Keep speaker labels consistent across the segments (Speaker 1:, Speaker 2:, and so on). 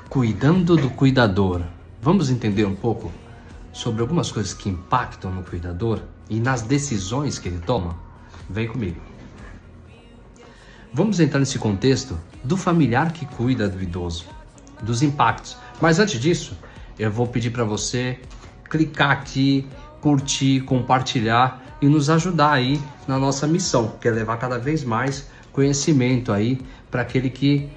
Speaker 1: Cuidando do cuidador. Vamos entender um pouco sobre algumas coisas que impactam no cuidador e nas decisões que ele toma? Vem comigo. Vamos entrar nesse contexto do familiar que cuida do idoso, dos impactos. Mas antes disso, eu vou pedir para você clicar aqui, curtir, compartilhar e nos ajudar aí na nossa missão, que é levar cada vez mais conhecimento aí para aquele que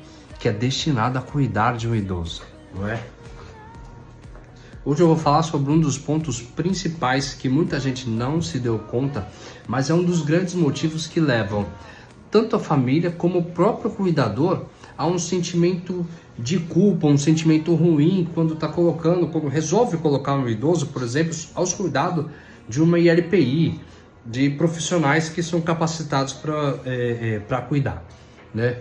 Speaker 1: é destinado a cuidar de um idoso, não é? Hoje eu vou falar sobre um dos pontos principais que muita gente não se deu conta, mas é um dos grandes motivos que levam tanto a família como o próprio cuidador a um sentimento de culpa, um sentimento ruim quando resolve colocar um idoso, por exemplo, aos cuidados de uma ILPI, de profissionais que são capacitados para cuidar, né?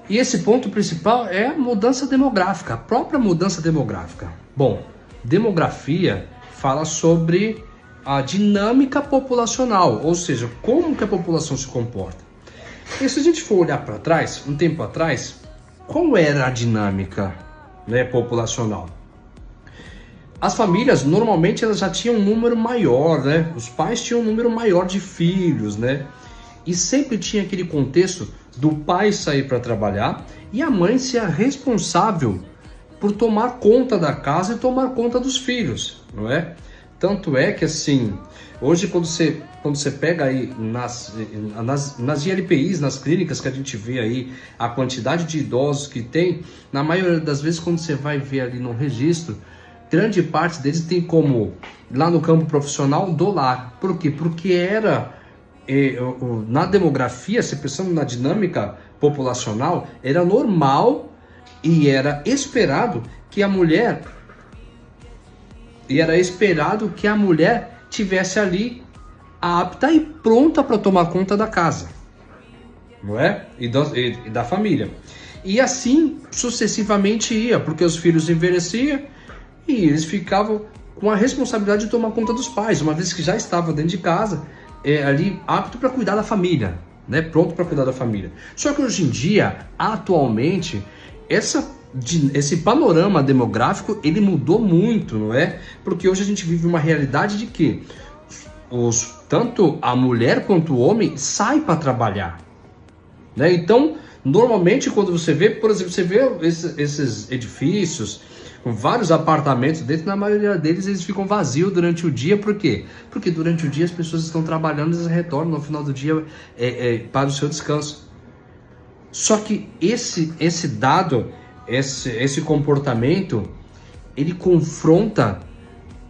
Speaker 1: E esse ponto principal é a mudança demográfica, a própria mudança demográfica. Bom, demografia fala sobre a dinâmica populacional, ou seja, como que a população se comporta. E se a gente for olhar para trás, um tempo atrás, qual era a dinâmica, né, populacional? As famílias, normalmente, elas já tinham um número maior, né? Os pais tinham um número maior de filhos, né? E sempre tinha aquele contexto do pai sair para trabalhar e a mãe ser a responsável por tomar conta da casa e tomar conta dos filhos, não é? Tanto é que, assim, hoje quando você pega aí nas ILPIs, nas clínicas que a gente vê aí, a quantidade de idosos que tem, na maioria das vezes quando você vai ver ali no registro, grande parte deles tem como, lá no campo profissional, do lar. Por quê? Porque na demografia, se pensando na dinâmica populacional, era normal e era esperado que a mulher tivesse ali apta e pronta para tomar conta da casa, não é? E da família. E assim sucessivamente ia, porque os filhos envelheciam e eles ficavam com a responsabilidade de tomar conta dos pais, uma vez que já estavam dentro de casa, ali apto para cuidar da família, né? Pronto para cuidar da família. Só que hoje em dia, atualmente, esse panorama demográfico, ele mudou muito, não é? Porque hoje a gente vive uma realidade de que tanto a mulher quanto o homem sai para trabalhar, né? Então, normalmente quando você vê, por exemplo, você vê esses edifícios com vários apartamentos dentro, na maioria deles eles ficam vazios durante o dia. Por quê? Porque durante o dia as pessoas estão trabalhando e eles retornam no final do dia para o seu descanso. Só que esse comportamento, ele confronta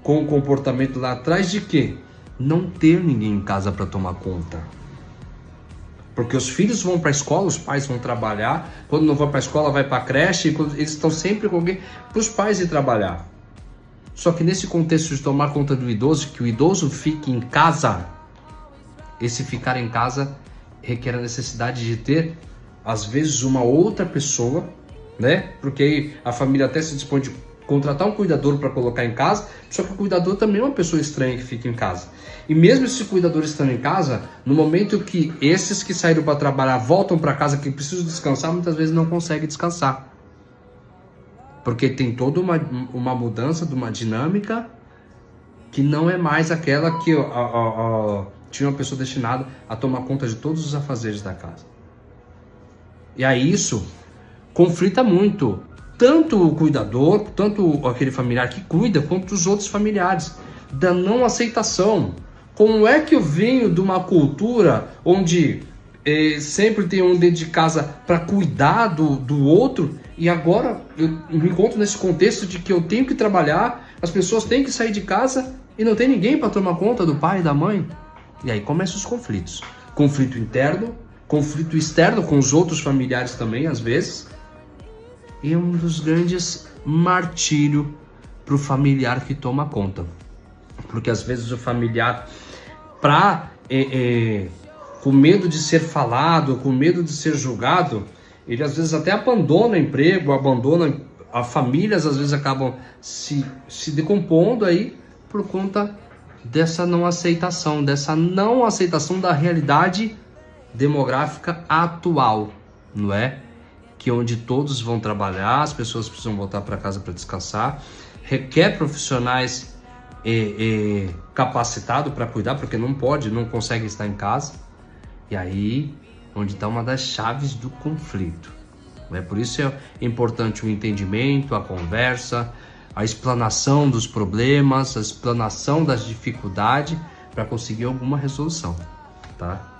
Speaker 1: com o comportamento lá atrás de quê? Não ter ninguém em casa para tomar conta. Porque os filhos vão para a escola, os pais vão trabalhar. Quando não vão para a escola, vai para a creche. Eles estão sempre com alguém para os pais ir trabalhar. Só que nesse contexto de tomar conta do idoso, que o idoso fique em casa, esse ficar em casa requer a necessidade de ter, às vezes, uma outra pessoa, né? Porque aí a família até se dispõe de contratar um cuidador para colocar em casa, só que o cuidador também é uma pessoa estranha que fica em casa. E mesmo esse cuidador estando em casa, no momento que esses que saíram para trabalhar voltam para casa, que precisam descansar, muitas vezes não conseguem descansar. Porque tem toda uma mudança de uma dinâmica que não é mais aquela que tinha uma pessoa destinada a tomar conta de todos os afazeres da casa. E aí isso conflita muito, tanto o cuidador, tanto aquele familiar que cuida, quanto os outros familiares, da não aceitação. Como é que eu venho de uma cultura onde sempre tem um dentro de casa para cuidar do outro, e agora eu me encontro nesse contexto de que eu tenho que trabalhar, as pessoas têm que sair de casa e não tem ninguém para tomar conta do pai e da mãe? E aí começam os conflitos. Conflito interno, conflito externo com os outros familiares também, às vezes. E é um dos grandes martírios para o familiar que toma conta. Porque às vezes o familiar, com medo de ser falado, com medo de ser julgado, ele às vezes até abandona o emprego, abandona a famílias, às vezes acabam se decompondo aí por conta dessa não aceitação da realidade demográfica atual, não é? que onde todos vão trabalhar, as pessoas precisam voltar para casa para descansar, requer profissionais capacitados para cuidar, porque não consegue estar em casa. E aí, onde está uma das chaves do conflito. Por isso é importante o entendimento, a conversa, a explanação dos problemas, a explanação das dificuldades para conseguir alguma resolução, tá?